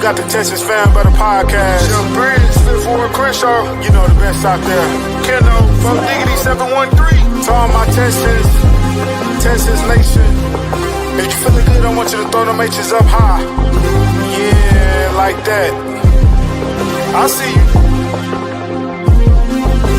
got the Texans fan by the podcast. Jump Bridge, Fifth Ward Crenshaw. You know the best out there. Keno, Funk Diggity 713. To all my Texans Nation. If you feeling good, I want you to throw them H's up high. Yeah, like that. I see you.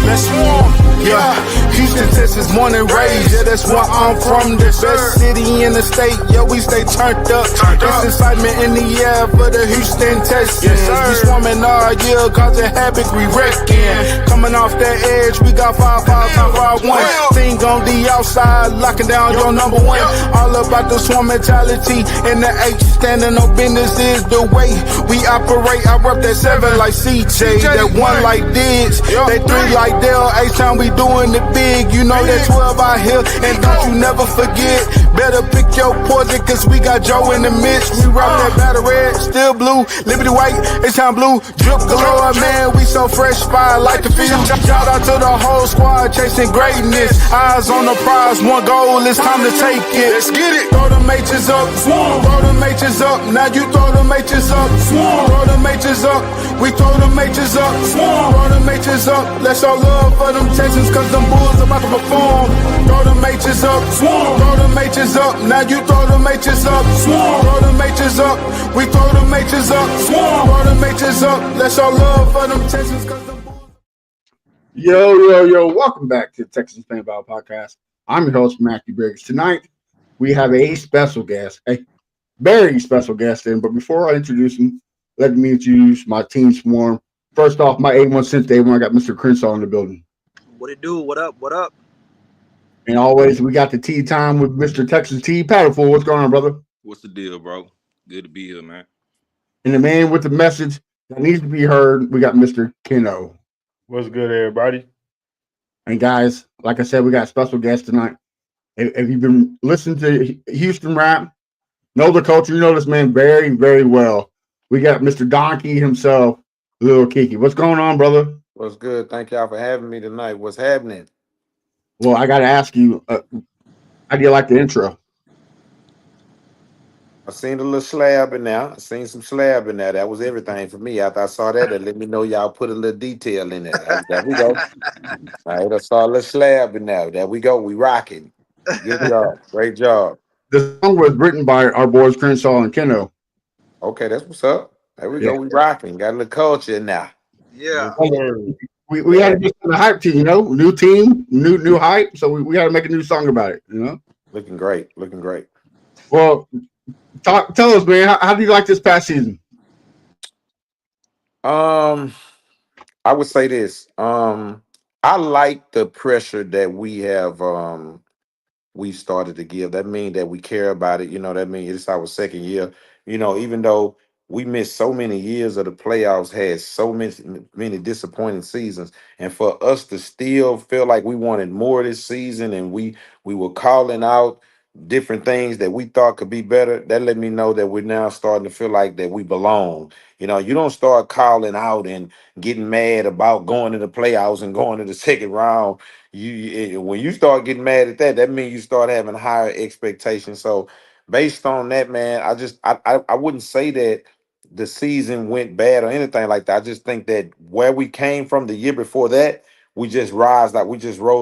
Let's swarm. Yeah, Houston, Texas, born and raised. Yeah, that's where I'm from. The best city in the state. Yeah, we stay turned up. There's excitement in the air for the Houston Texans. Yes, we swarming all year, causing havoc, we wrecking. Coming off that edge, we got 5-5-5-5-1. Thing on the outside, locking down your number one. All about the swarm mentality. And the H, standing on business is the way we operate. I rep that 7 like CJ, that 1 like Diggs, that 3 like Dell. H-time we doing it big, you know that 12 out here, and don't you never forget, better pick your poison, cause we got Joe in the midst. We rock that battle red, still blue, Liberty white, H-time blue, drip galore, man, we so fresh, fire like the field. Shout out to the whole squad, chasing greatness, eyes on the prize, one goal, it's time to take it. Let's get it. Throw them H's up, throw them H's up, now you throw them H's up, throw them H's up, we throw them H's up, throw them H's up, let's all love for them Texans, cause them Bulls about to perform. Throw them H's up, throw them H's up, now you throw them H's up, throw them H's up, we throw them H's up, throw them H's up, let's all love for them Texans, cause them Bulls. Yo, welcome back to the Texans Fan Battle Podcast. I'm your host, Matthew Briggs. Tonight, we have a special guest, a very special guest in, but before I introduce him, let me introduce my team swarm. First off, my 81 cents day one, I got Mr. Crenshaw in the building. What it do? What up? What up? And always, we got the tea time with Mr. Texas Tea Paddleful. What's going on, brother? What's the deal, bro? Good to be here, man. And the man with the message that needs to be heard, we got Mr. Keno. What's good, everybody? And guys, like I said, we got a special guest tonight. If you've been listening to Houston rap, know the culture, you know this man very, very well. We got Mr. Donkey himself, Lil Keke. What's going on, brother? What's good? Thank y'all for having me tonight. What's happening? Well, I got to ask you, how do you like the intro? I seen a little slab in there. I seen some slab in there. That was everything for me. After I saw that, it let me know y'all put a little detail in there. There we go. All right, I saw a little slab in there. There we go. We rocking. Good job. Great job. The song was written by our boys Crenshaw and Keno. Okay, that's what's up. There we go. We rocking. Got a little culture in there. Yeah. We had to get the hype team, you know, new team, new hype. So we got to make a new song about it, you know. Looking great. Looking great. Well, tell us, man, how do you like this past season? I would say this. I like the pressure that we have we started to give. That means that we care about it. You know, that means it's our second year. You know, even though we missed so many years of the playoffs, had so many disappointing seasons, and for us to still feel like we wanted more this season, and we were calling out different things that we thought could be better, that let me know that we're now starting to feel like that we belong. You know, you don't start calling out and getting mad about going to the playoffs and going to the second round. When you start getting mad at that, that means you start having higher expectations. So based on that, man, I wouldn't say that the season went bad or anything like that. I just think that where we came from the year before that, we just rose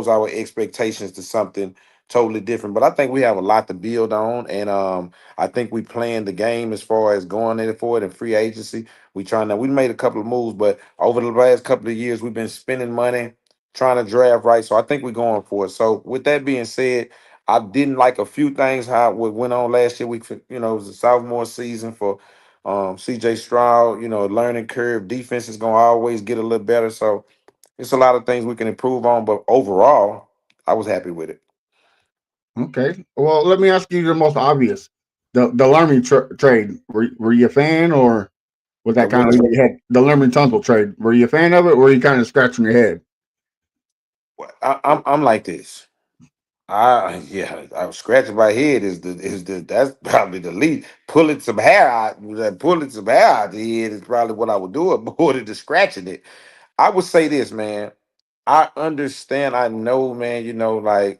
our expectations to something totally different. But I think we have a lot to build on, and I think we playing the game as far as going in for it in free agency. We made a couple of moves, but over the last couple of years, we've been spending money trying to draft right. So I think we're going for it. So with that being said, I didn't like a few things how it went on last year. It was a sophomore season for CJ Stroud. You know, learning curve. Defense is gonna always get a little better. So it's a lot of things we can improve on. But overall, I was happy with it. Okay. Well, let me ask you the most obvious. The Lermy trade. Were you a fan, or was that kind of you had the Lermy Tunsil trade? Were you a fan of it, or were you kind of scratching your head? I'm like this. I was scratching my head. That's probably the least. Pulling some hair out the head is probably what I would do it more than just scratching it. I would say this, man. I understand. I know, man. You know, like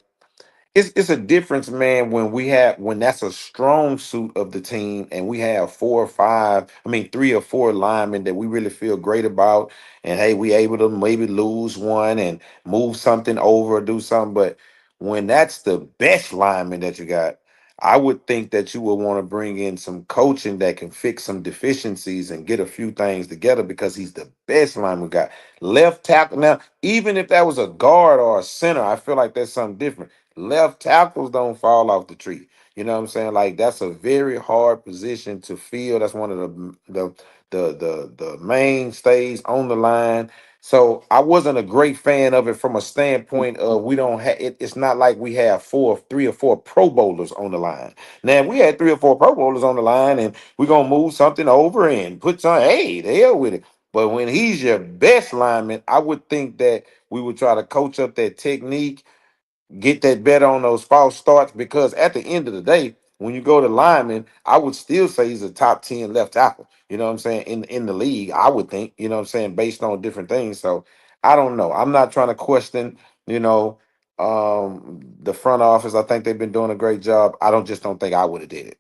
it's a difference, man, when that's a strong suit of the team and we have four or five, I mean 3 or 4 linemen that we really feel great about, and hey, we able to maybe lose one and move something over or do something. But when that's the best lineman that you got, I would think that you would want to bring in some coaching that can fix some deficiencies and get a few things together because he's the best lineman we got. Left tackle now, even if that was a guard or a center, I feel like that's something different. Left tackles don't fall off the tree. You know what I'm saying? Like that's a very hard position to fill. That's one of the mainstays on the line. So I wasn't a great fan of it from a standpoint of we don't have it. It's not like we have 3 or 4 Pro Bowlers on the line. Now if we had 3 or 4 Pro Bowlers on the line, and we're gonna move something over and put some. Hey, the hell with it. But when he's your best lineman, I would think that we would try to coach up that technique, get that better on those false starts, because at the end of the day, when you go to lineman, I would still say he's a top 10 left tackle. You know what I'm saying? In the league, I would think, you know what I'm saying, based on different things. So I don't know. I'm not trying to question, you know, the front office. I think they've been doing a great job. I don't think I would have did it.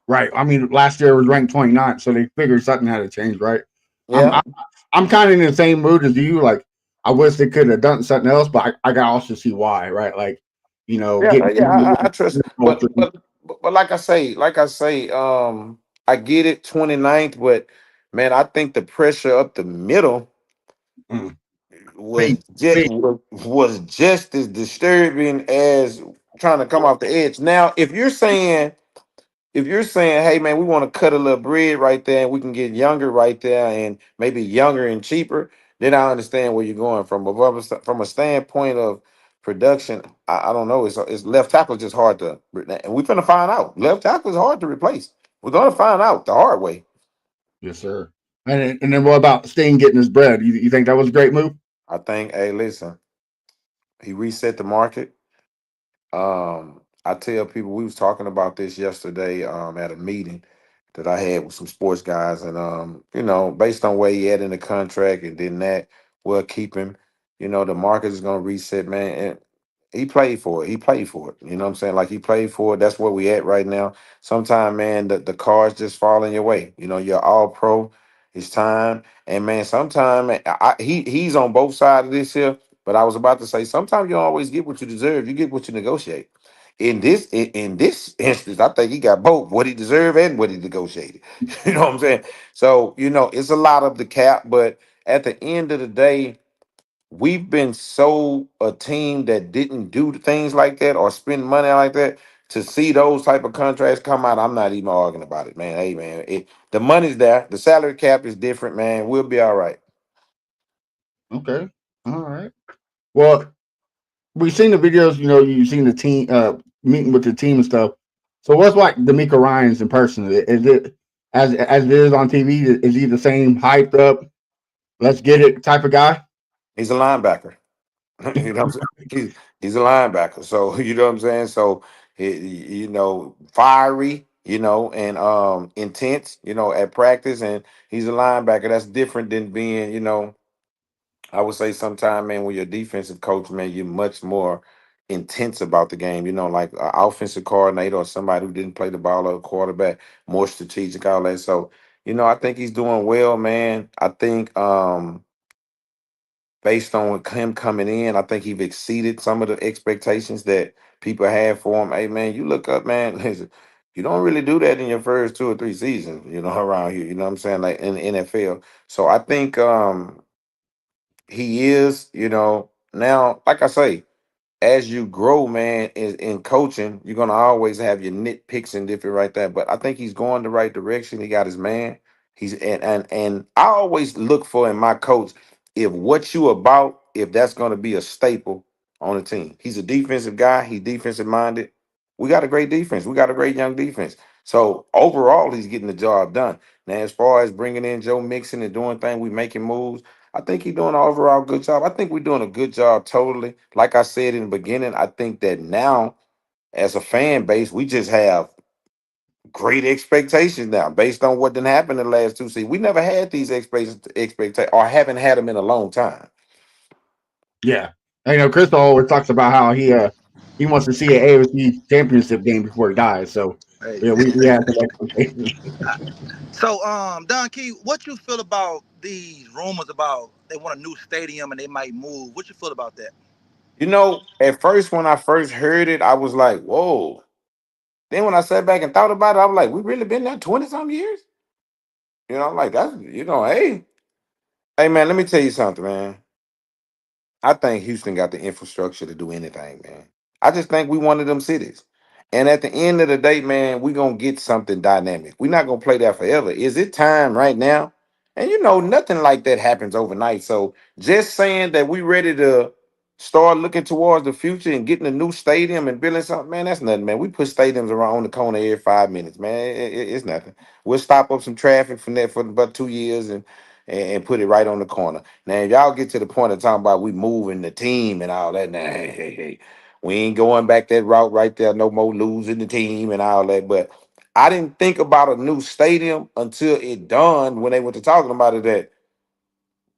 Right. I mean, last year it was ranked 29, so they figured something had to change, right? I'm Yeah. I'm, I'm kind of in the same mood as you. Like, I wish they could have done something else, but I got to also see why, right? Like, Yeah, getting yeah, I trust, culture. but like I say, I get it, 29th, but man, I think the pressure up the middle Mm, was big, just big. was just as disturbing as trying to come off the edge. Now, if you're saying, hey man, we want to cut a little bread right there and we can get younger right there and maybe younger and cheaper, then I understand where you're going from. But from a standpoint of production, I don't know. It's left tackle just hard to, and we're gonna find out. Left tackle is hard to replace. We're gonna find out the hard way. Yes, sir. And then what about Sting getting his bread? You think that was a great move? I think, hey, listen, he reset the market. I tell people, we was talking about this yesterday at a meeting that I had with some sports guys, and based on where he had in the contract, and then that will keep him. The market is gonna reset, man. And he played for it. He played for it. You know what I'm saying? Like he played for it. That's where we at right now. Sometime, man, the cards just fall in your way. You're all pro. It's time. And man, sometime he's on both sides of this here. But I was about to say, sometimes you don't always get what you deserve. You get what you negotiate. In this instance, I think he got both what he deserved and what he negotiated. You know what I'm saying? So it's a lot of the cap, but at the end of the day, we've been so a team that didn't do things like that or spend money like that. To see those type of contracts come out, I'm not even arguing about it, man. Hey, man, the money's there. The salary cap is different, man. We'll be all right. Okay. All right. Well, we've seen the videos. You've seen the team meeting with the team and stuff. So what's like D'Amico Ryan's in person? Is it as it is on TV? Is he the same hyped up, let's get it type of guy? He's a linebacker. You know what I'm saying? He's a linebacker. So you know what I'm saying? So fiery, and intense, at practice, and he's a linebacker. That's different than being, I would say sometime, man, when you're a defensive coach, man, you're much more intense about the game, like an offensive coordinator or somebody who didn't play the ball or a quarterback, more strategic, all that. So, I think he's doing well, man. I think based on him coming in, I think he's exceeded some of the expectations that people had for him. Hey, man, you look up, man. Listen, you don't really do that in your first 2 or 3 seasons, around here. You know what I'm saying? Like in the NFL. So I think he is, now, like I say, as you grow, man, in coaching, you're gonna always have your nitpicks and different right there. But I think he's going the right direction. He got his man. He's and I always look for in my coach, if what you about, if that's gonna be a staple on the team. He's a defensive guy. He's defensive minded. We got a great defense. We got a great young defense. So overall, he's getting the job done. Now, as far as bringing in Joe Mixon and doing things, we making moves. I think he's doing an overall good job. I think we're doing a good job totally. Like I said in the beginning, I think that now, as a fan base, we just have great expectations now based on what didn't happen in the last 2 seasons. We never had these expectations or haven't had them in a long time. Yeah. And, Chris always talks about how he wants to see an AFC championship game before he dies. So Hey. yeah, we have some expectations. So, Don Key, what you feel about these rumors about they want a new stadium and they might move? What you feel about that? You know, at first when I first heard it, I was like, "Whoa!" Then when I sat back and thought about it, I was like, "We really been there 20 some years?" You know, like that's hey man, let me tell you something, man. I think Houston got the infrastructure to do anything, man. I just think we one of them cities. And at the end of the day, man, we gonna get something dynamic. We're not gonna play that forever. Is it time right now? And nothing like that happens overnight. So just saying that we ready to start looking towards the future and getting a new stadium and building something, man, that's nothing, man. We put stadiums around the corner every 5 minutes, man. It's nothing. We'll stop up some traffic from there for about 2 years and put it right on the corner. Now, if y'all get to the point of talking about we moving the team and all that, now, hey, we ain't going back that route right there. No more losing the team and all that. But I didn't think about a new stadium until it dawned when they went to talking about it that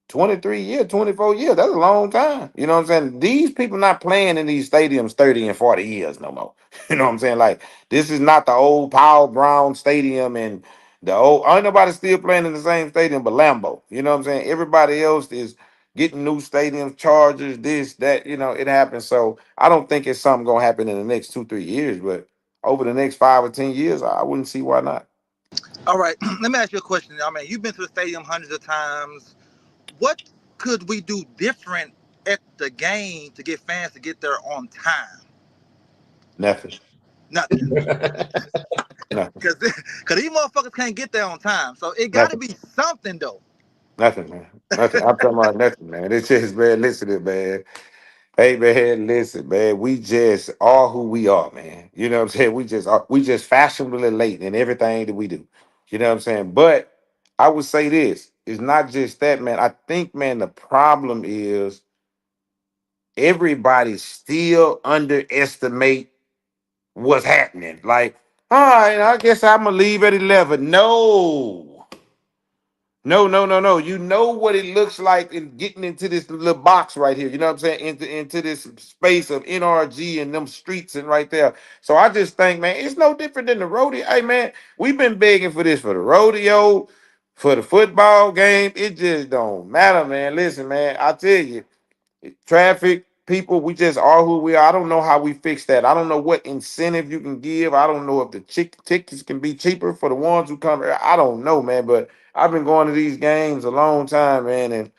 23 years, 24 years, that's a long time. You know what I'm saying? These people not playing in these stadiums 30 and 40 years no more. You know what I'm saying? Like, this is not the old Powell Brown Stadium and the old, ain't nobody still playing in the same stadium but Lambeau. You know what I'm saying? Everybody else is getting new stadiums, Chargers, this, that, it happens. So I don't think it's something going to happen in the next 2, 3 years, but over the next 5 or 10 years, I wouldn't see why not. All right, let me ask you a question. I mean, you've been to the stadium hundreds of times. What could we do different at the game to get fans to get there on time? Nothing. Nothing. Nothing. Because these motherfuckers can't get there on time. So it got to Nothing. be something, though. Nothing, man. Nothing. I'm talking about nothing, man. It's just, man, listen to man. Hey, man, listen, man. We just are who we are, man. You know what I'm saying? We just fashionably late in everything that we do. You know what I'm saying? But I would say this. It's not just that, man. I think, man, the problem is everybody still underestimate what's happening. Like, all right, I guess I'm gonna leave at 11. No. No, no, no, no. You know what it looks like in getting into this little box right here. You know what I'm saying? Into this space of NRG and them streets and right there. So I just think, man, it's no different than the rodeo. Hey, man, we've been begging for this for the rodeo, for the football game. It just don't matter, man. Listen, man, I tell you, traffic, people, we just are who we are. I don't know how we fix that. I don't know what incentive you can give. I don't know if the tickets can be cheaper for the ones who come. I don't know, man. But I've been going to these games a long time, man. And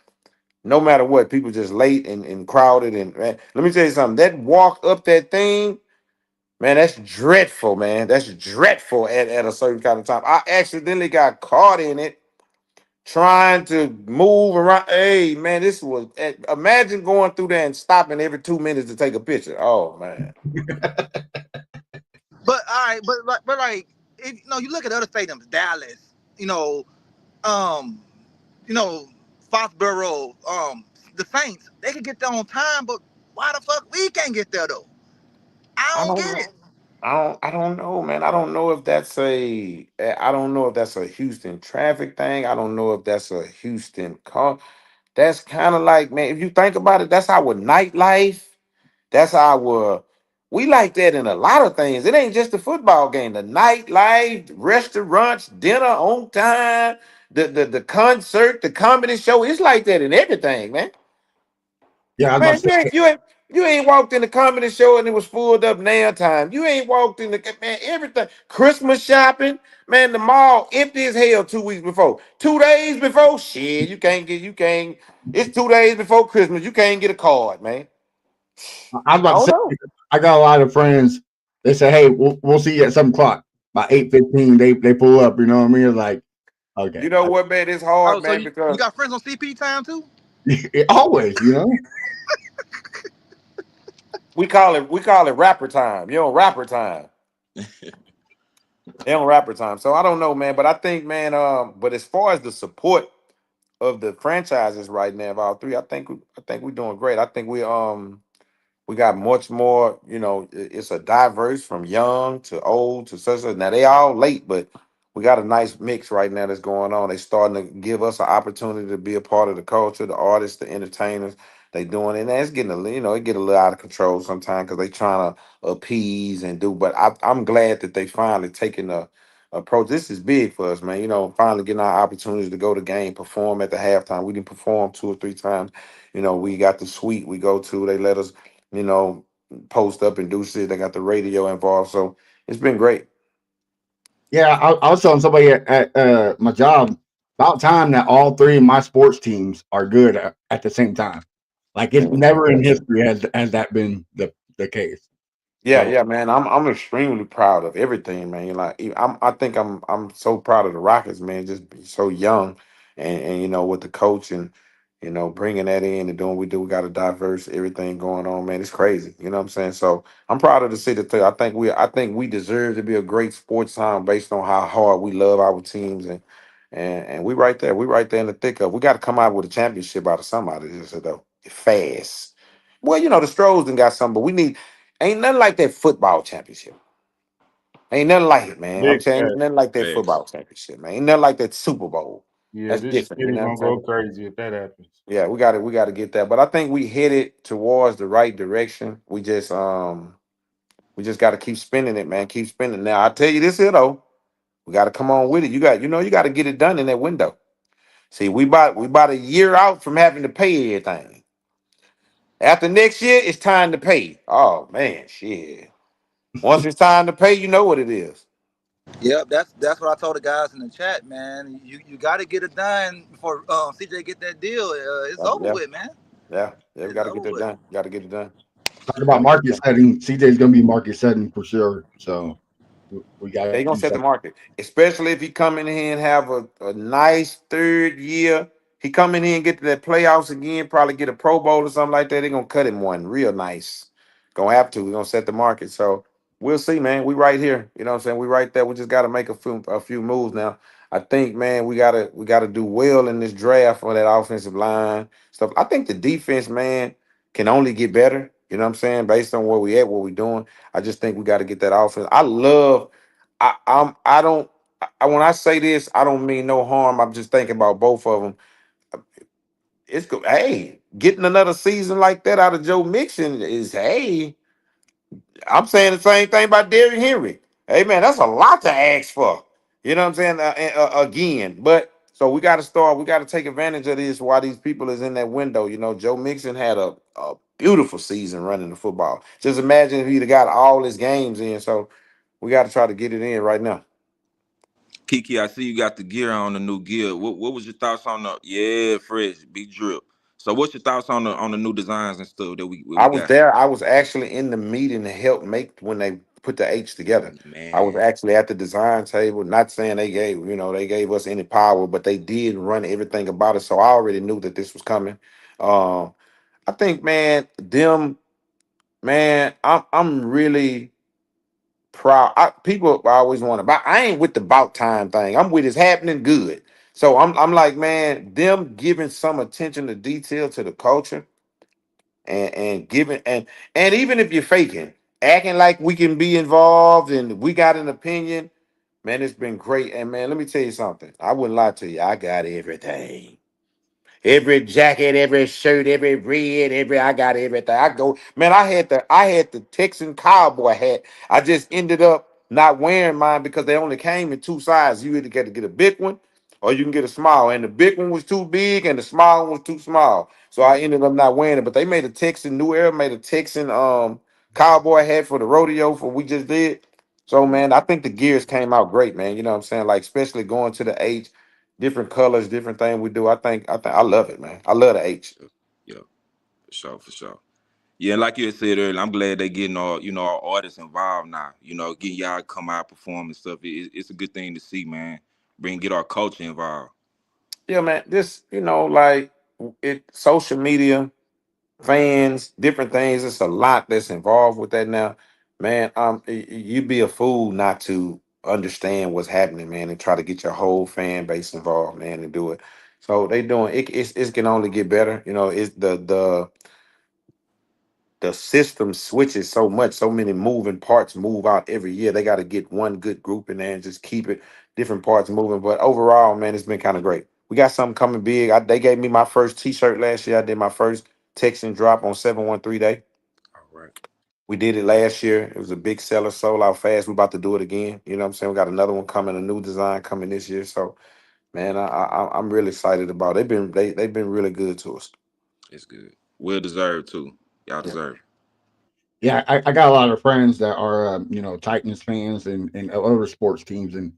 no matter what, people just late and crowded. And man, let me tell you something. That walk up that thing, man, that's dreadful, man. That's dreadful at a certain kind of time. I accidentally got caught in it trying to move around. Hey, man, this was imagine going through there and stopping every 2 minutes to take a picture. Oh man. But all right, but if, you look at other stadiums, Dallas, you know, um, you know, Foxborough, the Saints, they can get there on time, but why the fuck we can't get there though? I I don't don't get know. it. I don't know, man. I don't know if I don't know if that's a Houston traffic thing. I don't know if that's a Houston car. That's kind of like, man, if you think about it, that's our nightlife. That's our we like that in a lot of things. It ain't just the football game. The nightlife, restaurants, dinner on time, the concert, the comedy show. It's like that in everything, man. Yeah, I was about Man, to say, you ain't walked in the comedy show and it was full up nail time. You ain't walked in the man, everything. Christmas shopping, man, the mall empty as hell 2 weeks before. 2 days before, shit, you can't. It's 2 days before Christmas. You can't get a card, man. I was I about to don't say, know. I got a lot of friends. They say, "Hey, we'll see you at 7 o'clock." By 8:15, they pull up. You know what I mean? It's like, okay, You know what, man? It's hard, Oh, so man, you because got friends on CP time too? always, you know. we call it rapper time. You know, rapper time. They on rapper time. So I don't know, man. But I think, man, but as far as the support of the franchises right now, of all three, I think we're doing great. I think we got much more, it's a diverse from young to old to such. Now they all late, but we got a nice mix right now that's going on. They starting to give us an opportunity to be a part of the culture, the artists, the entertainers. they doing it. And it's getting it get a little out of control sometimes because they trying to appease and do. But I'm glad that they finally taking the approach. This is big for us, man. Finally getting our opportunities to go to game, perform at the halftime. We didn't perform 2 or 3 times. We got the suite we go to. They let us, you know, post up and do shit. They got the radio involved, so it's been great. Yeah, I was telling somebody at my job about time that all three of my sports teams are good at the same time. Like it's Man. never in history has that been the case. Yeah, So yeah, man. I'm extremely proud of everything, man. I think I'm so proud of the Rockets, man. Just be so young, and with the coach and bringing that in and doing what we do. We got a diverse everything going on, man. It's crazy. You know what I'm saying? So I'm proud of the city too. I think we deserve to be a great sports town based on how hard we love our teams and we right there. We right there in the thick of. We got to come out with a championship out of somebody this though fast. Well, the Stros done got something, but we need. Ain't nothing like that football championship. Ain't nothing like it, man. I'm Big saying ain't facts. nothing like that Facts. football championship, man. Ain't nothing like that Super Bowl. Yeah, That's this different. You city know what I'm gonna go saying? crazy if that happens. Yeah, we gotta get that. But I think we headed towards the right direction. We just gotta keep spending it, man. Keep spending. Now I tell you this here though, we gotta come on with it. You gotta get it done in that window. See, we about a year out from having to pay everything. After next year, it's time to pay. Oh man, shit. Once it's time to pay, you know what it is. Yep, that's what I told the guys in the chat, man. You got to get it done before CJ get that deal. It's over Yeah, with, man. yeah, yeah. We It's got to get over that with. done. Got to get it done. talk about market setting. CJ's gonna be market setting for sure. So we got They to gonna keep set the that. market, especially if he come in here and have a nice third year. He come in here and get to that playoffs again, probably get a Pro Bowl or something like that. They're gonna cut him one real nice. Gonna have to. We're gonna set the market. So we'll see, man. We right here. You know what I'm saying? We right there. We just gotta make a few moves now. I think, man, we gotta do well in this draft for that offensive line stuff. I think the defense, man, can only get better. You know what I'm saying? Based on where we at, what we doing. I just think we got to get that offense. I don't when I say this, I don't mean no harm. I'm just thinking about both of them. It's good. Hey, getting another season like that out of Joe Mixon is hey. I'm saying the same thing about Derrick Henry. Hey man, that's a lot to ask for. You know what I'm saying? Again, but so we got to start. We got to take advantage of this while these people is in that window. Joe Mixon had a beautiful season running the football. Just imagine if he'd have got all his games in. So we got to try to get it in right now. Kiki, I see you got the gear on the new gear. What was your thoughts on the fresh, big drip. So what's your thoughts on the new designs and stuff that we what I we was got? there. I was actually in the meeting to help make when they put the H together. I was Man, actually at the design table. Not saying they gave us any power, but they did run everything about it. So I already knew that this was coming. Um, I think, man, I'm really proud. People always want to, but I ain't with the about time thing. I'm with it's happening good. So I'm like, man, them giving some attention to detail to the culture and giving and even if you're faking, acting like we can be involved and we got an opinion, man, it's been great. And man, let me tell you something. I wouldn't lie to you. I got everything. Every jacket, every shirt, every red, I got everything. I go, man. I had the Texan cowboy hat. I just ended up not wearing mine because they only came in two sizes. You either got to get a big one or you can get a small. And the big one was too big and the small one was too small. So I ended up not wearing it. But they made a Texan New Era made a Texan cowboy hat for the rodeo for we just did. So man, I think the gears came out great, man. You know what I'm saying? Like especially going to the H different colors, different thing we do. I think I love it, man. I love the H. yeah, for sure, for sure. Yeah, and like you had said earlier, I'm glad they getting all our artists involved now. Getting y'all come out perform and stuff. It's a good thing to see, man. Get our culture involved. Yeah, man. This, like it social media, fans, different things. It's a lot that's involved with that now. Man, you'd be a fool not to understand what's happening, man, and try to get your whole fan base involved, man, and do it. So they doing it, it can only get better. It's the system switches so much, so many moving parts move out every year. They got to get one good group in there and just keep it different parts moving. But overall, man, it's been kind of great. We got something coming big. They gave me my first T-shirt last year. I did my first Texan drop on 713 day. All right. We did it last year. It was a big seller, sold out fast. We about to do it again. You know what I'm saying? We got another one coming, a new design coming this year. So man, I'm really excited about it. They've been really good to us. It's good. Well deserved too. Y'all Yeah. deserve. Yeah, I got a lot of friends that are Titans fans and other sports teams, and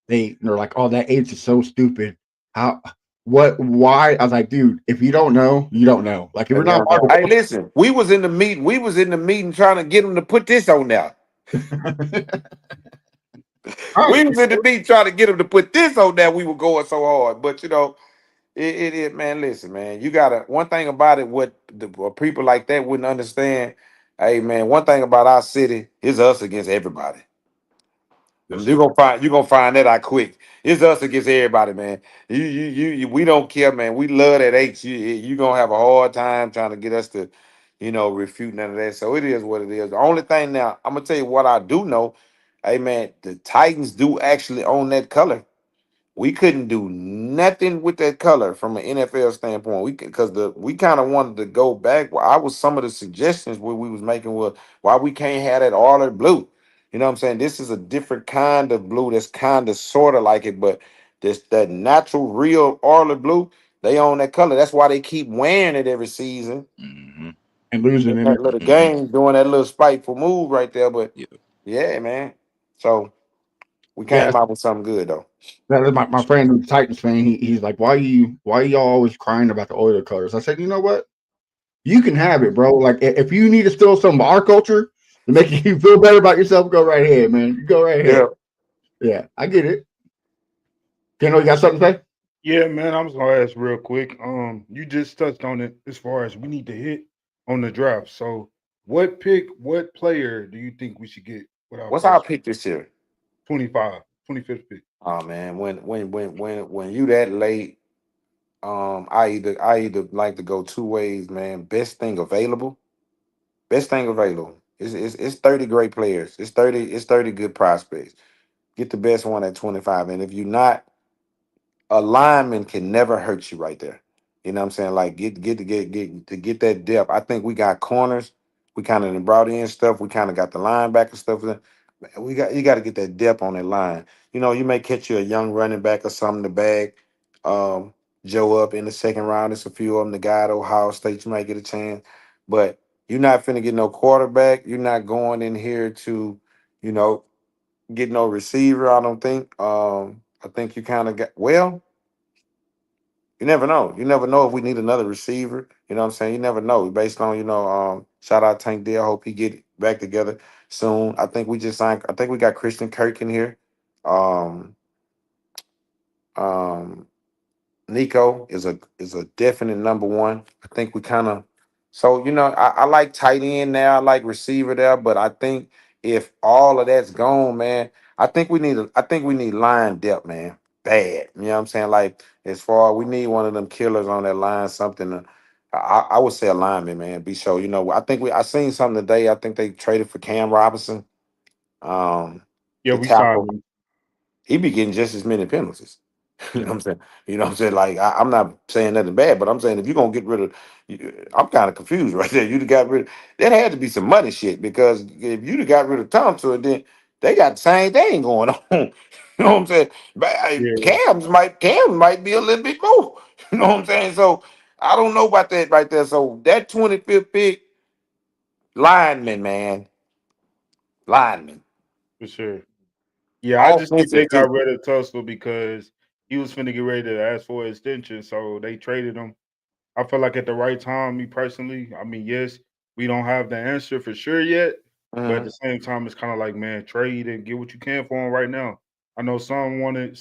they're like, "Oh, that age is so stupid." How? What? Why? I was like, dude, if you don't know, you don't know. Like, if you're not part Hey, listen, we was in the meeting. We was in the meeting trying to get them to put this on there. of right, We was in the meeting trying to get them to put this on there. We were going so hard, but man. Listen, man, you gotta. One thing about it, what people like that wouldn't understand. Hey, man, one thing about our city is us against everybody. yes, You're sir. gonna find that out quick. It's us against everybody, man. We don't care, man. We love that H. You gonna have a hard time trying to get us to, refute none of that. So it is what it is. The only thing now, I'm gonna tell you what I do know. Hey, man, the Titans do actually own that color. We couldn't do nothing with that color from an NFL standpoint. We kind of wanted to go back. Well, I was some of the suggestions where we was making was why we can't have that olive blue. You know what I'm saying? This is a different kind of blue that's kind of sort of like it, but this that natural real olive blue, they own that color. That's why they keep wearing it every season. Mm-hmm. And losing In in that little Mm-hmm. game, doing that little spiteful move right there. But Yeah. yeah, man. So we yeah, came out with something good though. that is my friend who's a Titans fan. He's like, why y'all always crying about the Oilers colors? I said, you know what? You can have it, bro. Like, if you need to steal some of our culture to make you feel better about yourself, go right ahead, man. You go right Yeah. ahead. Yeah, I get it. Keno, you got something to say? Yeah, man, I was gonna ask real quick. You just touched on it as far as we need to hit on the draft. So, what player do you think we should get with our What's our first pick this year? 25, 25th pick? Oh man, when you that late, I either like to go two ways, man. Best thing available. It's 30 great players. It's 30 good prospects. Get the best one at 25. And if you're not, a lineman can never hurt you right there. You know what I'm saying? Like get that depth. I think we got corners. We kind of brought in stuff. We kind of got the linebacker stuff. You got to get that depth on that line. You may catch you a young running back or something to bag um, Joe up in the second round. It's a few of them. The guy at Ohio State, you might get a chance, but you're not finna get no quarterback. You're not going in here to, you know, get no receiver. I don't think. I think you kind of got well. You never know. You never know if we need another receiver. You know what I'm saying? You never know. Based on, shout out Tank D. I hope he get back together soon. I think we just signed, I think we got Christian Kirk in here. Um, um, Nico is a definite number one. I think we kind of I like tight end there, I like receiver there, but I think if all of that's gone, man, I think we need line depth, man. Bad. You know what I'm saying? Like as far we need one of them killers on that line, something I would say a lineman, man. Be sure. I seen something today. I think they traded for Cam Robinson, Yeah, the we signed tackle. him. He be getting just as many penalties. You know Yeah. what I'm saying? You know what I'm saying? Like I'm not saying nothing bad, but I'm saying if you're gonna get rid of, I'm kind of confused right there. You'd have got rid of that had to be some money shit because if you'd have got rid of Thompson, then they got the same thing going on. You know what I'm saying? But Yeah, Cam might be a little bit more. You know what I'm saying? So I don't know about that right there. So that 25th pick, lineman, man, lineman, for sure. Yeah, I just think they offensive too. got rid of Tussle because he was finna get ready to ask for an extension, so they traded him. I feel like at the right time, me personally. I mean, yes, we don't have the answer for sure yet, but at Mhm. the same time, it's kind of like, man, trade and get what you can for him right now. I know some wanted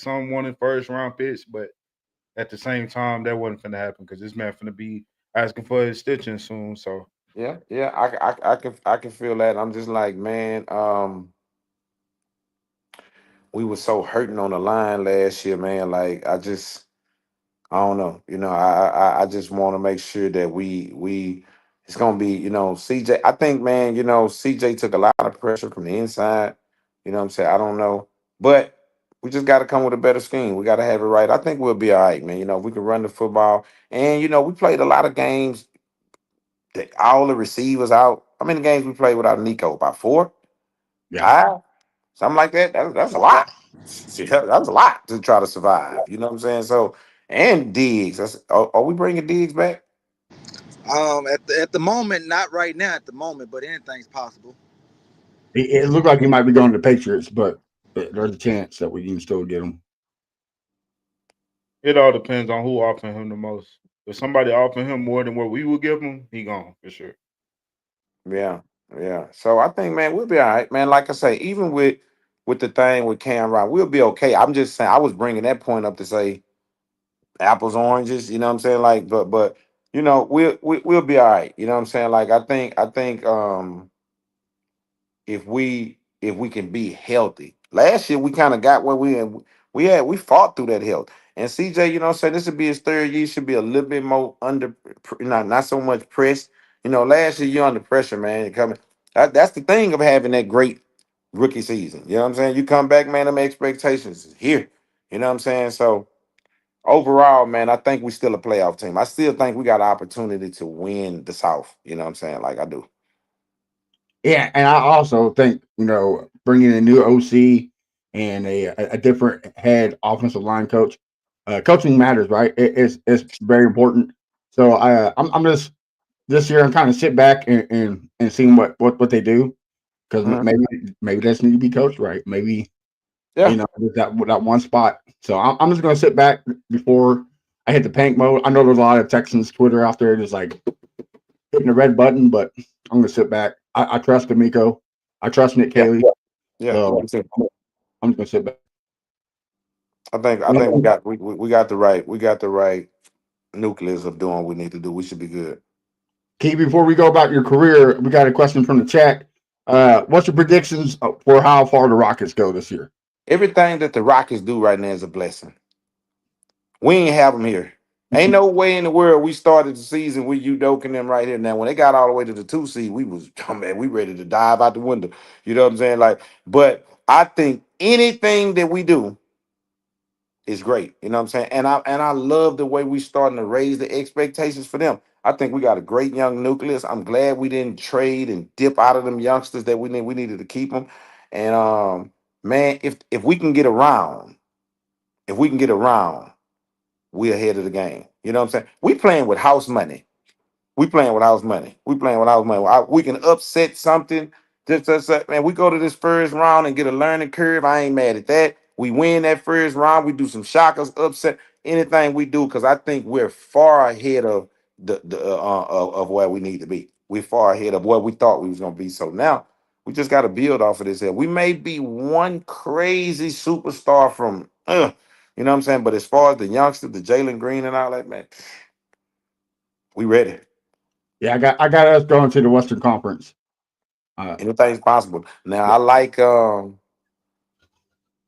first round picks, but at the same time, that wasn't finna happen because this man finna be asking for an extension soon. So Yeah, yeah, I can feel that. I'm just like, man, we were so hurting on the line last year, man. Like I don't know. I just want to make sure that we it's gonna be, CJ. I think, man, CJ took a lot of pressure from the inside. You know what I'm saying? I don't know. But we just gotta come with a better scheme. We gotta have it right. I think we'll be all right, man. We can run the football. And we played a lot of games All the receivers out. How many games we played without Nico? About four, Yeah. five, something like that. That's a lot. Shit, that was a lot to try to survive. You know what I'm saying? So, and Diggs. Are we bringing Diggs back? At the moment, not right now at the moment, but anything's possible. It looked like he might be going to the Patriots, but there's a chance that we can still get him. It all depends on who offering him the most. If somebody offering him more than what we would give him, he gone for sure. Yeah, yeah. So I think, man, we'll be all right, man. Like I say, even with the thing with Cam Ryan, we'll be okay. I'm just saying, I was bringing that point up to say apples, oranges. You know what I'm saying? Like, but we'll be all right. You know what I'm saying? Like, I think if we can be healthy. Last year we kind of got where we fought through that health. And CJ, you know what I'm saying, this would be his third year, should be a little bit more under not so much pressed. Last year you're under pressure, man. Coming that's the thing of having that great rookie season. You know what I'm saying? You come back, man, them expectations is here. You know what I'm saying? So overall, man, I think we still a playoff team. I still think we got an opportunity to win the South. You know what I'm saying? Like I do. Yeah, and I also think bringing a new OC and a different head offensive line coach, coaching matters, right? It's very important. So I'm just this year I'm kind of sit back and seeing what they do because Mhm. maybe they just need to be coached right. Maybe Yeah. with that one spot. So I'm just gonna sit back before I hit the panic mode. I know there's a lot of Texans Twitter out there just like hitting the red button, but I'm gonna sit back. I trust D'Amico. I trust Nick Yeah. Caley. Yeah. So Me too. I'm just gonna sit back. I think we got the right nucleus of doing what we need to do. We should be good. Key, before we go about your career, we got a question from the chat. What's your predictions for how far the Rockets go this year? Everything that the Rockets do right now is a blessing. We ain't have them here. Ain't no way in the world we started the season with you doking them right here. Now, when they got all the way to the 2 seed, we was oh man, we ready to dive out the window. You know what I'm saying? Like, but I think anything that we do is great. You know what I'm saying? And I love the way we starting to raise the expectations for them. I think we got a great young nucleus. I'm glad we didn't trade and dip out of them youngsters that we needed to keep them. And man, if we can get around, if we can get around, we ahead of the game. You know what I'm saying? We playing with house money. We playing with house money. We playing with house money. We can upset something. Just man, we go to this first round and get a learning curve. I ain't mad at that. We win that first round. We do some shockers, upset anything we do because I think we're far ahead of of where we need to be. We're far ahead of where we thought we was gonna be. So now we just got to build off of this. Here, we may be one crazy superstar from, you know what I'm saying. But as far as the youngster, the Jalen Green and all that, man, we ready. Yeah, I got us going to the Western Conference. Uh, Anything's possible. Now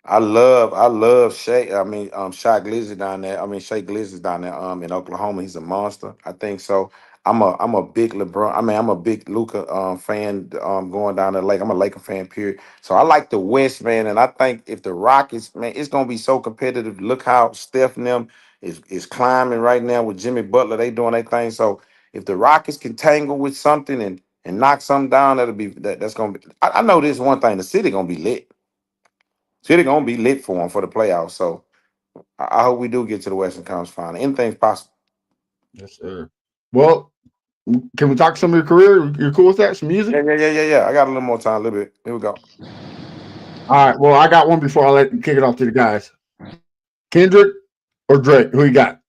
I love Shay. I mean, Shy Glizzy down there. I mean, Shay Glizzy's down there. In Oklahoma, he's a monster. I think so. I'm a big LeBron. I mean, I'm a big Luca fan. Going down the lake. I'm a Laker fan. Period. So I like the West, man. And I think if the Rockets, man, it's gonna be so competitive. Look how Steph and them is climbing right now with Jimmy Butler. They doing their thing. So if the Rockets can tangle with something and knock something down, that's gonna be. I know this one thing. The city gonna be lit. City gonna be lit for them for the playoffs. So I hope we do get to the Western Conference Final. Anything's possible. yes, sir. Well, can we talk some of your career? You're cool with that? Some music? Yeah, yeah, yeah, yeah, yeah. I got a little more time, a little bit. Here we go. All right. Well, I got one before I let you kick it off to the guys. Kendrick or Drake? Who you got?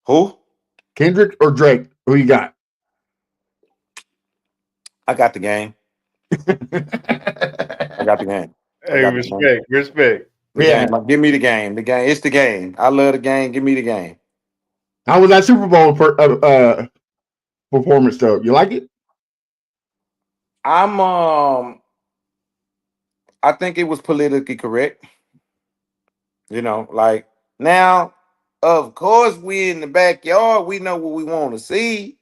Who? Kendrick or Drake? Who you got? I got the game. I got the game. I Hey, got the game. respect, respect. The Yeah. game. Give me the game. The game. It's the game. I love the game. Give me the game. How was that Super Bowl performance though? You like it? I'm I think it was politically correct. Like now, of course, we in the backyard. We know what we want to see.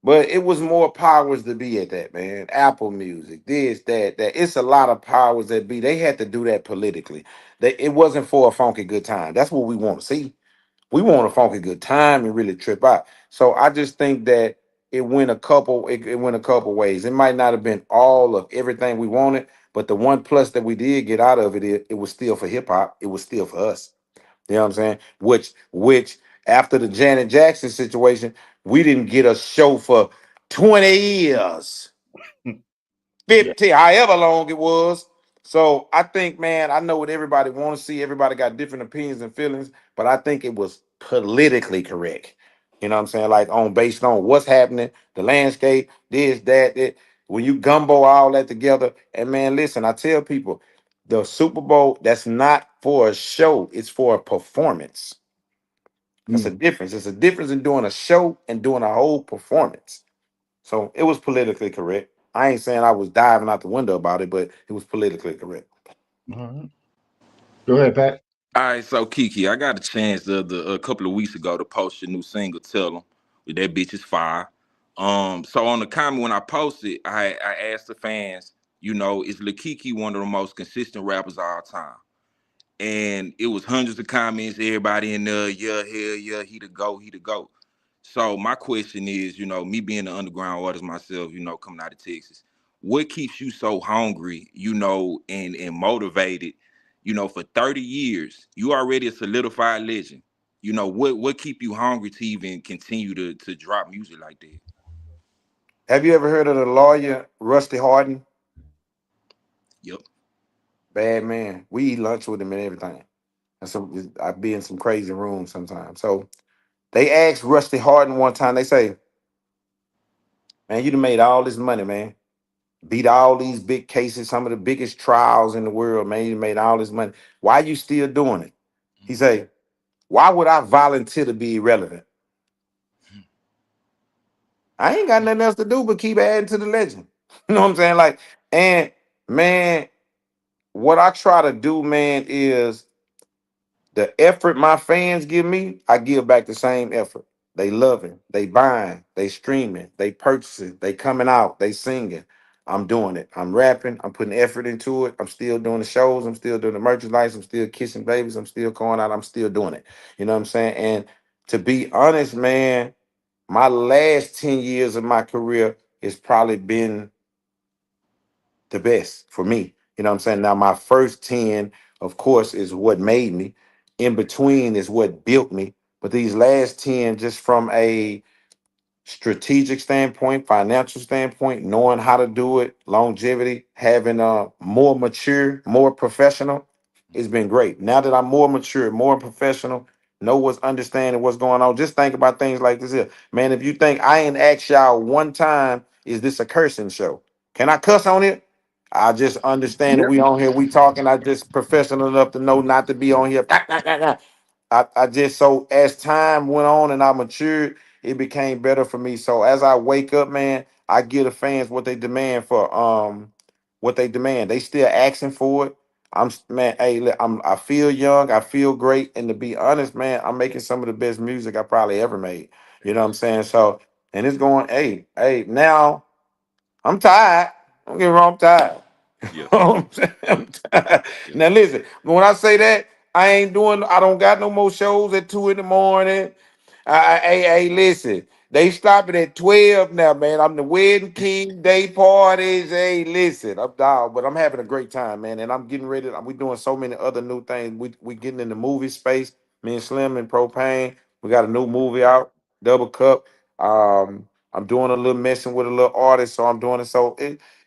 But it was more powers to be at that, man. Apple Music, this, that, that. It's a lot of powers that be. They had to do that politically. It wasn't for a funky good time. That's what we want to see. We want a funky good time and really trip out. So I just think that. it went a couple. It went a couple ways. It might not have been all of everything we wanted, but the one plus that we did get out of it, it was still for hip hop. It was still for us. You know what I'm saying? Which after the Janet Jackson situation, we didn't get a show for 20 years. Yeah. 50, however long it was. So I think, man, I know what everybody want to see. Everybody got different opinions and feelings, but I think it was politically correct. You know what I'm saying? Like on based on what's happening, the landscape, this, that, that. When you gumbo all that together, and man, listen, I tell people the Super Bowl, that's not for a show, it's for a performance. That's a Mm. difference. It's a difference in doing a show and doing a whole performance. So it was politically correct. I ain't saying I was diving out the window about it, but it was politically correct. All right. Go ahead, Pat. All right, so Kiki, I got a chance a couple of weeks ago to post your new single, Tell 'em, with that bitch is fire. So on the comment when I posted, I asked the fans, is Lil Keke one of the most consistent rappers of all time? And it was hundreds of comments, everybody in there, yeah, hell yeah, he the GOAT, he the GOAT. So my question is, me being an underground artist myself, coming out of Texas, what keeps you so hungry, and motivated, for 30 years? You already a solidified legend. What keep you hungry to even continue to drop music like that? Have you ever heard of the lawyer Rusty Harden? Yep. Bad man. We eat lunch with him and everything. And so I be in some crazy rooms sometimes. So they asked Rusty Harden one time, they say, man, you done made all this money, man. Beat all these big cases, some of the biggest trials in the world, man. You made all this money. Why you still doing it? He say, why would I volunteer to be irrelevant? I ain't got nothing else to do but keep adding to the legend. You know what I'm saying? Like, and man, what I try to do, man, is the effort my fans give me, I give back the same effort. They loving, they buying, they streaming, they purchasing, they coming out, they singing. I'm doing it. I'm rapping. I'm putting effort into it. I'm still doing the shows. I'm still doing the merchandise. I'm still kissing babies. I'm still going out. I'm still doing it. You know what I'm saying? And to be honest, man, my last 10 years of my career has probably been the best for me. You know what I'm saying? Now, my first 10, of course, is what made me. In between is what built me. But these last 10, just from a strategic standpoint, financial standpoint, knowing how to do it, longevity, having more mature, more professional, it's been great. Now that I'm more mature, more professional, know what's understanding what's going on. Just think about things like this here. Man, if you think I ain't asked y'all one time, is this a cursing show? Can I cuss on it? I just understand that Yep. we on here, we talking. I just professional enough to know not to be on here. I just so as time went on and I matured, it became better for me. So as I wake up, man, I give the fans what they demand for what they demand. They still asking for it. Man, hey, look, I feel young, I feel great, and to be honest, man, I'm making some of the best music I probably ever made. You know what I'm saying? So, and it's going, hey, now I'm tired. Don't get me wrong, I'm tired. Yeah. I'm saying? I'm tired. Yeah. Now listen, when I say that, I don't got no more shows at 2 in the morning. Hey, listen, they stopping at 12 now, man. I'm the wedding king, day parties. Hey, listen, I'm down, but I'm having a great time, man. And I'm getting ready. We doing so many other new things. We getting in the movie space. Me and Slim and Propane. We got a new movie out, Double Cup. I'm doing a little messing with a little artist, so I'm doing it. So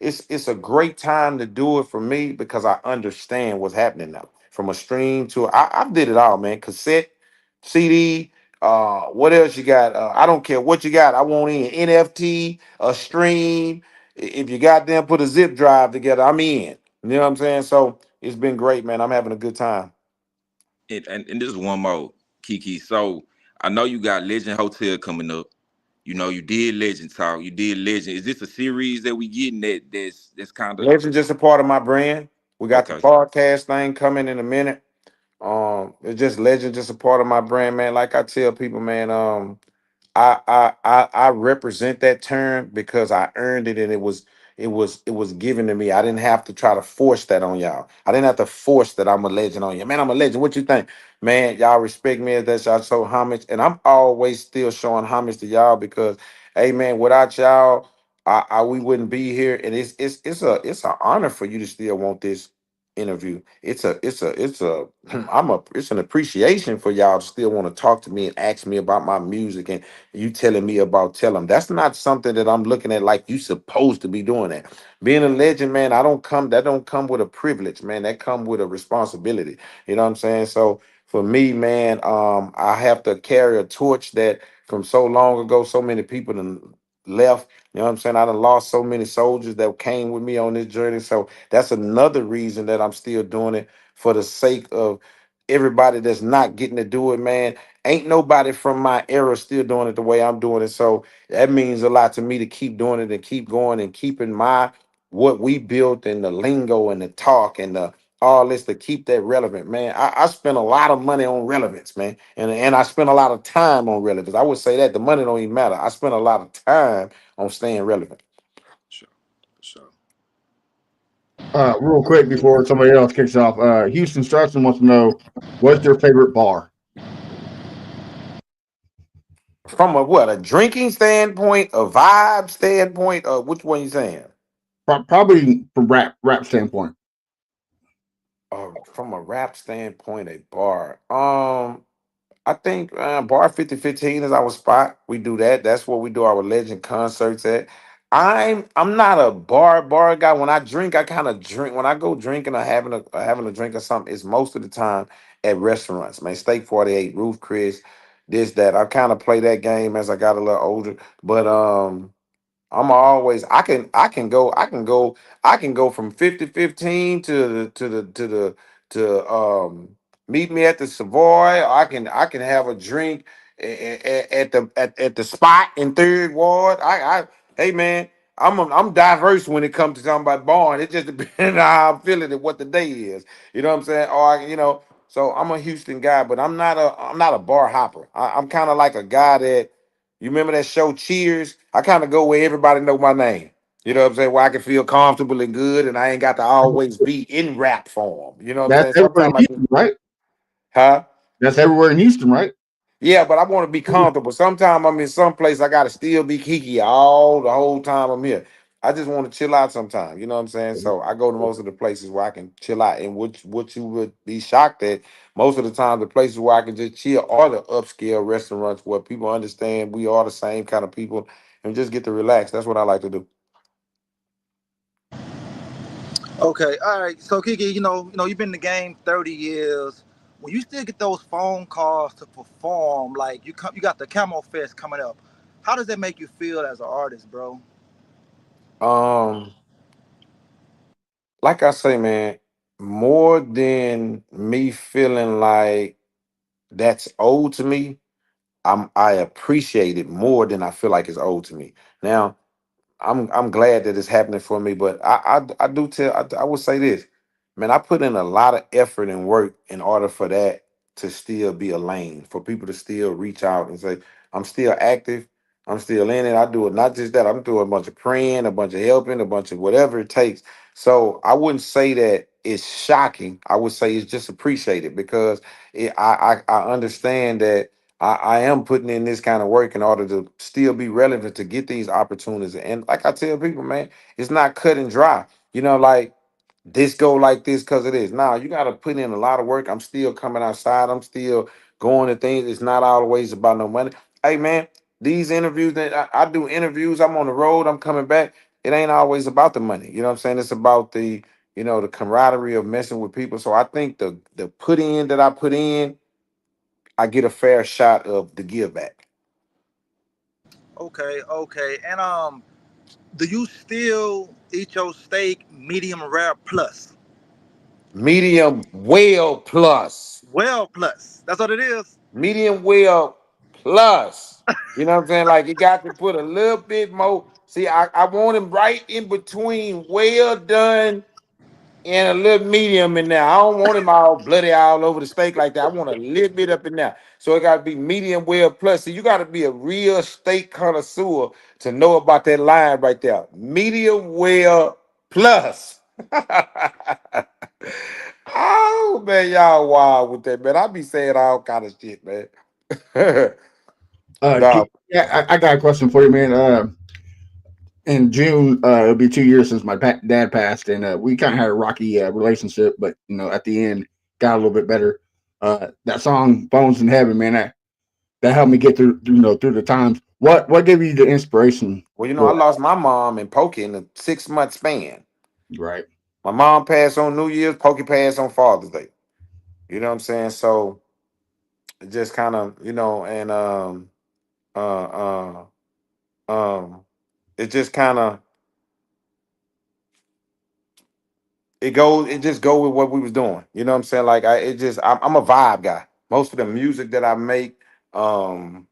it's a great time to do it for me because I understand what's happening now. From a stream to I did it all, man. Cassette, CD, what else you got? I don't care what you got. I want in NFT, a stream. If you got them, put a zip drive together, I'm in. You know what I'm saying? So it's been great, man. I'm having a good time. And this is one more, Kiki. So I know you got Legend Hotel coming up. You did Legend Talk. You did Legend. Is this a series that we getting that's kind of Legend just a part of my brand. We got the okay? podcast thing coming in a minute. It's just Legend, just a part of my brand, man. Like I tell people, man, I represent that term because I earned it and it was given to me. I didn't have to try to force that on y'all. I didn't have to force that I'm a legend on you. Man, I'm a legend. What you think? Man, y'all respect me as that y'all show homage. And I'm always still showing homage to y'all because Hey man, without y'all, we wouldn't be here. And it's an honor for you to still want this interview. It's a it's an appreciation for y'all to still want to talk to me and ask me about my music and you telling me about tell them. That's not something that I'm looking at like you supposed to be doing that. Being a legend, man, that don't come with a privilege, man. That come with a responsibility. You know what I'm saying? So for me, man, I have to carry a torch that from so long ago, so many people done left. You know what I'm saying? I done lost so many soldiers that came with me on this journey. So that's another reason that I'm still doing it for the sake of everybody that's not getting to do it, man. Ain't nobody from my era still doing it the way I'm doing it. So that means a lot to me to keep doing it and keep going and keeping my what we built and the lingo and the talk and the all this to keep that relevant, man. I spend a lot of money on relevance, man, and I spend a lot of time on relevance. I would say that the money don't even matter. I spend a lot of time on staying relevant. Sure. Sure. Real quick before somebody else kicks off, Houston Strutson wants to know what's your favorite bar? From a what a drinking standpoint, a vibe standpoint, or which one you saying? Probably from rap standpoint. From a rap standpoint, a bar. I think Bar 5015 is our spot. We do that. That's where we do our legend concerts at. I'm not a bar guy. When I drink, I kind of drink. When I go drinking or having a drink or something, it's most of the time at restaurants. Man, Steak 48, Roof Chris, this that. I kind of play that game as I got a little older. But I'm always I can go from 5015 to meet me at the Savoy. I can have a drink at the spot in Third Ward. I hey man, I'm diverse when it comes to talking about barn. It just depends on how I'm feeling and what the day is. You know what I'm saying? So I'm a Houston guy, but I'm not a bar hopper. I'm kind of like a guy that you remember that show Cheers? I kind of go where everybody know my name. You know what I'm saying? Where I can feel comfortable and good, and I ain't got to always be in rap form. You know what I'm That's saying? everywhere in Sometimes I can, Houston, right? huh? That's everywhere in Houston, right? Yeah, but I want to be comfortable. Sometimes I'm in some place I gotta still be kiki all the whole time I'm here. I just want to chill out sometimes. You know what I'm saying? So I go to most of the places where I can chill out. And what you would be shocked at, most of the time the places where I can just chill are the upscale restaurants where people understand we are the same kind of people and just get to relax. That's what I like to do. Okay, all right. So Kiki, you've been in the game 30 years. When you still get those phone calls to perform, like you got the Camo Fest coming up. How does that make you feel as an artist, bro? Um, like I say, man, more than me feeling like that's owed to me, I appreciate it more than I feel like it's owed to me. Now, I'm glad that it's happening for me, but I do tell I would say this, man. I put in a lot of effort and work in order for that to still be a lane for people to still reach out and say I'm still active, I'm still in it. I do it not just that I'm doing a bunch of praying, a bunch of helping, a bunch of whatever it takes. So I wouldn't say that it's shocking. I would say it's just appreciated because I understand that I am putting in this kind of work in order to still be relevant to get these opportunities. And like I tell people, man, it's not cut and dry. Like this go like this because it is. Now you got to put in a lot of work. I'm still coming outside. I'm still going to things. It's not always about no money. Hey man, these interviews that I do interviews, I'm on the road, I'm coming back. It ain't always about the money. You know what I'm saying? It's about the camaraderie of messing with people. So I think the put in that I put in I get a fair shot of the give back. Okay, okay. And do you still eat your steak medium rare plus? Medium well plus. Well plus. That's what it is. Medium well plus. You know what I'm saying? Like you got to put a little bit more. See, I want him right in between well done and a little medium in there. I don't want him all bloody all over the steak like that. I want a little bit up in there. So it got to be medium well plus. So you got to be a real steak connoisseur to know about that line right there. Medium well plus. Oh man, y'all wild with that, man. I be saying all kind of shit, man. Nah, Yeah, I got a question for you, man. In June, it'll be 2 years since my dad passed, and we kind of had a rocky relationship, but at the end, got a little bit better. That song "Bones in Heaven," man, that helped me get through the times. What gave you the inspiration well, you know, I for lost my mom and Pokey in a 6 month span. that? Right. My mom passed on New Year's, Pokey passed on Father's Day. You know what I'm saying? So it just kind of, and uh um it just kind of it just go with what we was doing. You know what I'm saying? Like I'm a vibe guy. Most of the music that I make, um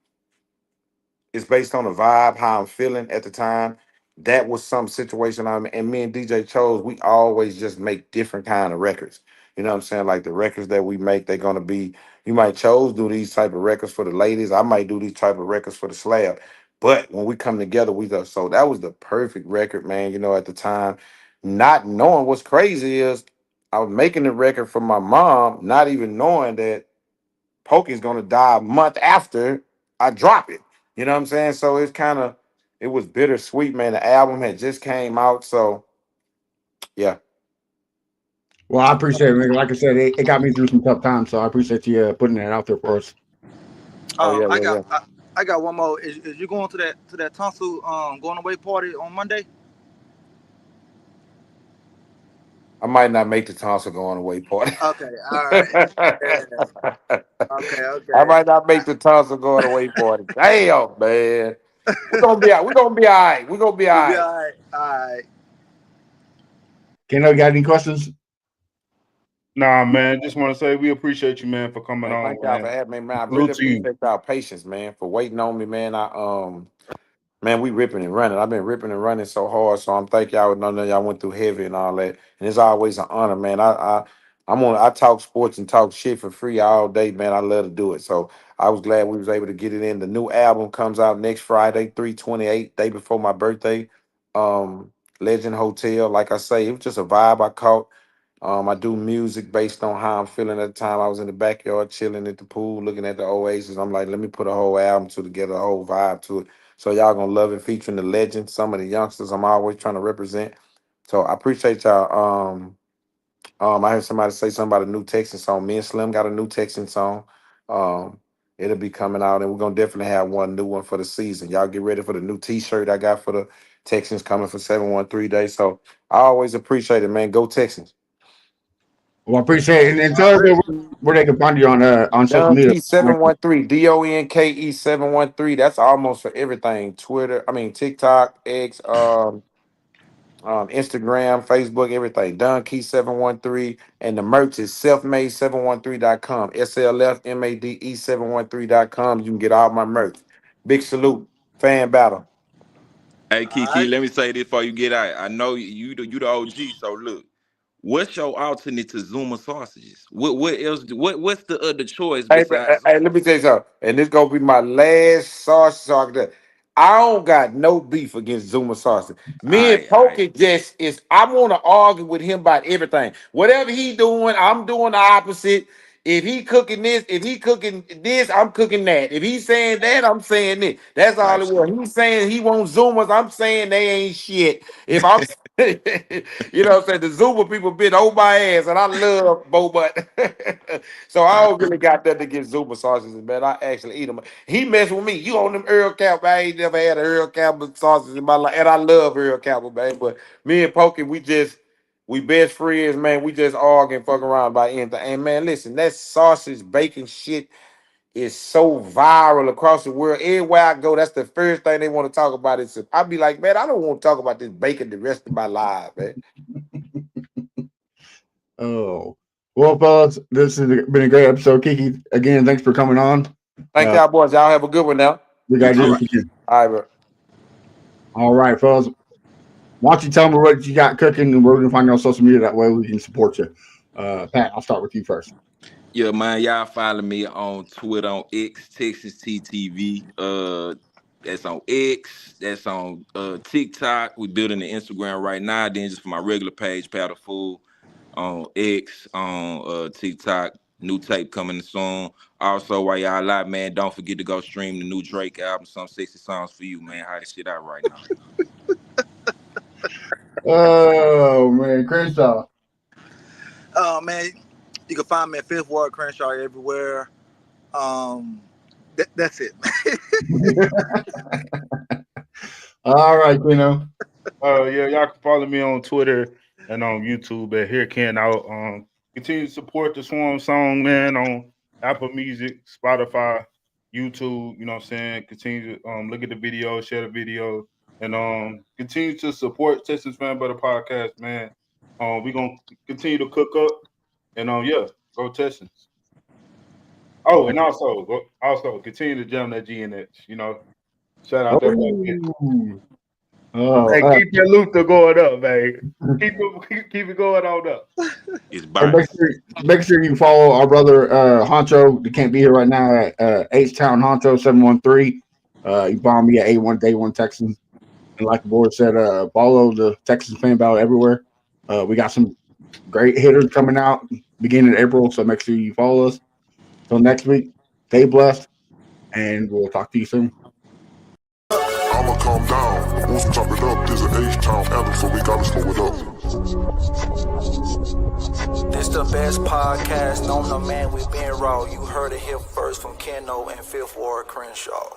it's based on the vibe, how I'm feeling at the time. That was some situation I'm and me and DJ Chose, we always just make different kind of records. You know what I'm saying? Like the records that we make, they're gonna be, you might Chose do these type of records for the ladies. I might do these type of records for the slab. But when we come together, we just so that was the perfect record, man. At the time, not knowing what's crazy is I was making the record for my mom, not even knowing that Pokey's gonna die a month after I drop it. You know what I'm saying? So it was bittersweet, man. The album had just came out, so yeah. Well, I appreciate it, man. Like I said, it got me through some tough times, so I appreciate you putting that out there for us. Oh Um, yeah, I yeah, got yeah. I got one more. Is you going to that tonsil going away party on Monday? I might not make the tonsil going away party. Okay, all right. Yeah. I Okay, okay. might not make the tonsil going away party. Damn, man. We're gonna be out. We're gonna be all right. We're gonna be all You'll be right. all right. All right. Ken, you got any questions? Nah, man. Just want to say we appreciate you, man, for coming Man, on, thank y'all for man. having me, man. I really Salute to you. appreciate y'all patience, man, for waiting on me, man. Man, we ripping and running. I've been ripping and running so hard, so I'm thank y'all. None of y'all went through heavy and all that, and it's always an honor, man. I talk sports and talk shit for free all day, man. I love to do it. So I was glad we was able to get it in. The new album comes out next Friday, 3/28, day before my birthday. Legend Hotel, like I say, it was just a vibe I caught. I do music based on how I'm feeling at the time. I was in the backyard chilling at the pool, looking at the oasis. I'm like, let me put a whole album together, a whole vibe to it. So y'all gonna love it, featuring the legends, some of the youngsters I'm always trying to represent. So I appreciate y'all. I heard somebody say something about a new Texan song. Me and Slim got a new Texan song. Um, it'll be coming out, and we're gonna definitely have one new one for the season. Y'all get ready for the new T-shirt I got for the Texans coming for 713 days. So I always appreciate it, man. Go Texans. Well, I appreciate it, and tell Already. everybody where they can find you on social Don media. Key 713, DONKE 713. That's almost for everything. Twitter, I mean TikTok, X, Instagram, Facebook, everything. Don Key 713. And the merch is selfmade713.com. SLFMADE713.com. You can get all my merch. Big salute. Fan battle. Hey All Kiki, right. let me say this before you get out. I know you the OG, so look. What's your alternate to Zuma sausages? What else? What's the other choice besides Hey, Zuma? let me tell you something. And this gonna be my last sauce talk. I don't got no beef against Zuma sauce. Me and I. Pokey just is. I want to argue with him about everything. Whatever he doing, I'm doing the opposite. If he cooking this, if he cooking this, I'm cooking that. If he's saying that, I'm saying this. That's all Type it was. shit. He's saying he wants Zumas. I'm saying they ain't shit. If I'm, you know, what I'm saying the Zuma people been on my ass, and I love Bo Butt. So I Type don't really got nothing against Zuma sausages, man. I actually eat them. He messed with me. You on them Earl Campbell? I ain't never had an Earl Campbell sausage in my life, and I love Earl Campbell, man. But me and Pokey, we best friends, man. We just argue and fuck around about anything. And man, listen, that sausage bacon shit is so viral across the world. Everywhere I go, that's the first thing they want to talk about. I be like, man, I don't want to talk about this bacon the rest of my life, man. Oh, well, fellas, this has been a great episode. Kiki, again, thanks for coming on. Thank Uh, y'all, boys. Y'all have a good one now. we You got to too. do All this right. again. All right, bro. All right, fellas. Why don't you tell me what you got cooking, and where we can find you on social media? That way we can support you. Pat, I'll start with you first. Yeah, man. Y'all follow me on Twitter on X Texas TTV. That's on X. That's on TikTok. We building the Instagram right now. Then just for my regular page, Paddle Fool on X on TikTok. New tape coming soon. Also, while y'all out, man, don't forget to go stream the new Drake album, Some 60 Songs for You, man. How the shit out right now. Oh man, Crenshaw. Man, you can find me at Fifth Ward Crenshaw everywhere. That's it. All right, Keno. Yeah, y'all can follow me on Twitter and on YouTube at Here Ken Out. Continue to support the Swarm Song, man, on Apple Music, Spotify, YouTube. You know what I'm saying? Continue to look at the video, share the video, and continue to support Texans Fan Butter Podcast, man. We're gonna continue to cook up, and yeah, go Texans. Oh, and also continue to jam that GNH. You know, shout out that boy. Hey, keep your Luther going up, man. Keep it going on up. It's burnt. Make sure you follow our brother Honcho. He can't be here right now at H-Town Honcho 713. You follow me at A1 Texans. And like the board said, follow the Texans Fan Battle everywhere. We got some great hitters coming out beginning of April, so make sure you follow us. Till next week, stay blessed, and we'll talk to you soon. I'ma calm down, won't chop it up. There's an H-Town anthem, so we gotta slow it up. This the best podcast on the man. We been raw. You heard it here first from Keno and Fifth Ward Crenshaw.